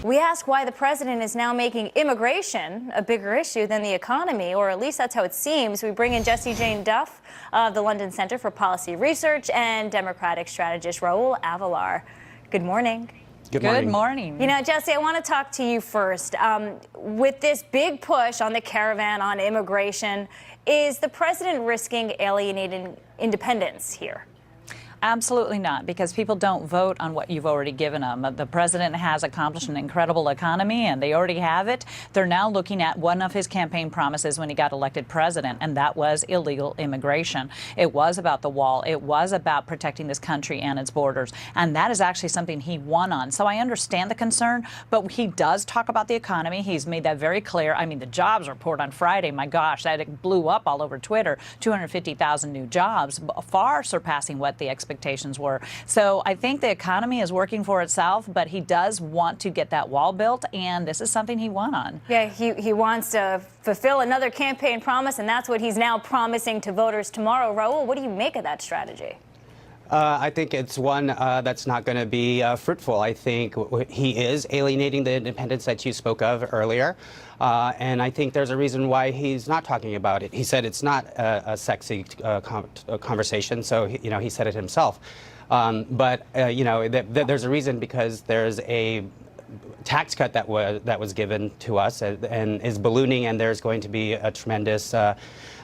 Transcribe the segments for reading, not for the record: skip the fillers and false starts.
We ask why the president is now making immigration a bigger issue than the economy, or at least that's how it seems. We bring in Jessie Duff of the London Center for Policy Research and Democratic strategist Raul Avelar. Good morning. Good morning. Good morning. You know, Jessie, I want to talk to you first. With this big push on the caravan on immigration, is the president risking alienating independence here? Absolutely not, because people don't vote on what you've already given them. The president has accomplished an incredible economy, and they already have it. They're now looking at one of his campaign promises when he got elected president, and that was illegal immigration. It was about the wall. It was about protecting this country and its borders, and that is actually something he won on. So I understand the concern, but he does talk about the economy. He's made that very clear. I mean, the jobs report on Friday, my gosh, that blew up all over Twitter. 250,000 new jobs, far surpassing what the expectations were. So I think the economy is working for itself, but he does want to get that wall built, and this is something he won on. Yeah, he wants to fulfill another campaign promise, and that's what he's now promising to voters tomorrow. Raul, what do you make of that strategy? I think it's one that's not going to be fruitful. I think he is alienating the independence that you spoke of earlier. And I think there's a reason why he's not talking about it. He said it's not a sexy conversation, so he said it himself. But there's a reason, because there's a tax cut that was given to us and is ballooning, and there's going to be a tremendous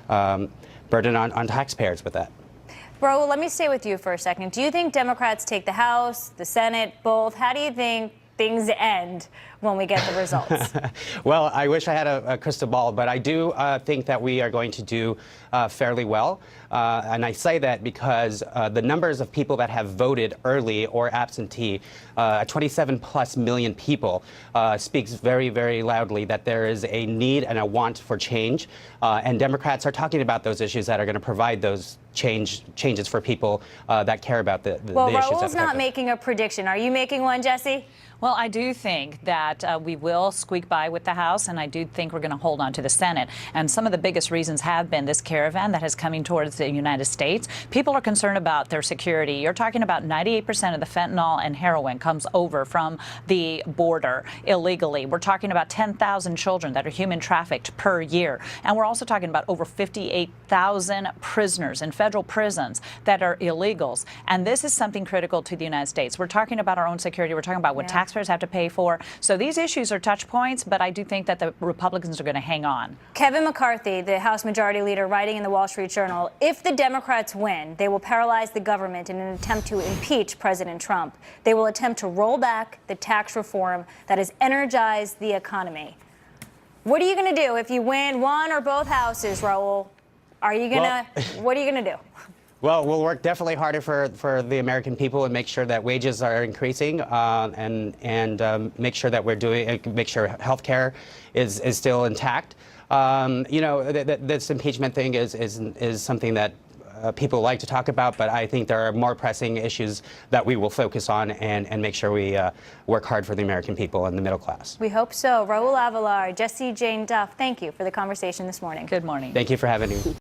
burden on taxpayers with that. Raul, let me stay with you for a second. Do you think Democrats take the House, the Senate, both? How do you think things end when we get the results? Well, I wish I had a crystal ball, but I do think that we are going to do fairly well. And I say that because the numbers of people that have voted early or absentee, 27+ million people, speaks very, very loudly that there is a need and a want for change. And Democrats are talking about those issues that are going to provide those changes for people that care about the issues. Well, Raul's not making a prediction. Are you making one, Jessie? Well, I do think that we will squeak by with the House, and I do think we're going to hold on to the Senate. And some of the biggest reasons have been this caravan that is coming towards the United States. People are concerned about their security. You're talking about 98% of the fentanyl and heroin comes over from the border illegally. We're talking about 10,000 children that are human trafficked per year. And we're also talking about over 58,000 prisoners in federal prisons that are illegals. And this is something critical to the United States. We're talking about our own security. We're talking about what taxpayers have to pay for. So these issues are touch points, but I do think that the Republicans are going to hang on. Kevin McCarthy, the House Majority Leader, writing in the Wall Street Journal, if the Democrats win, they will paralyze the government in an attempt to impeach President Trump. They will attempt to roll back the tax reform that has energized the economy. What are you going to do if you win one or both houses, Raul? Are you going to, what are you going to do? Well, we'll work definitely harder for the American people and make sure that wages are increasing, and make sure that make sure health care is still intact. This impeachment thing is something that people like to talk about, but I think there are more pressing issues that we will focus on and make sure we work hard for the American people and the middle class. We hope so. Raul Avelar, Jessie Duff, thank you for the conversation this morning. Good morning. Thank you for having me.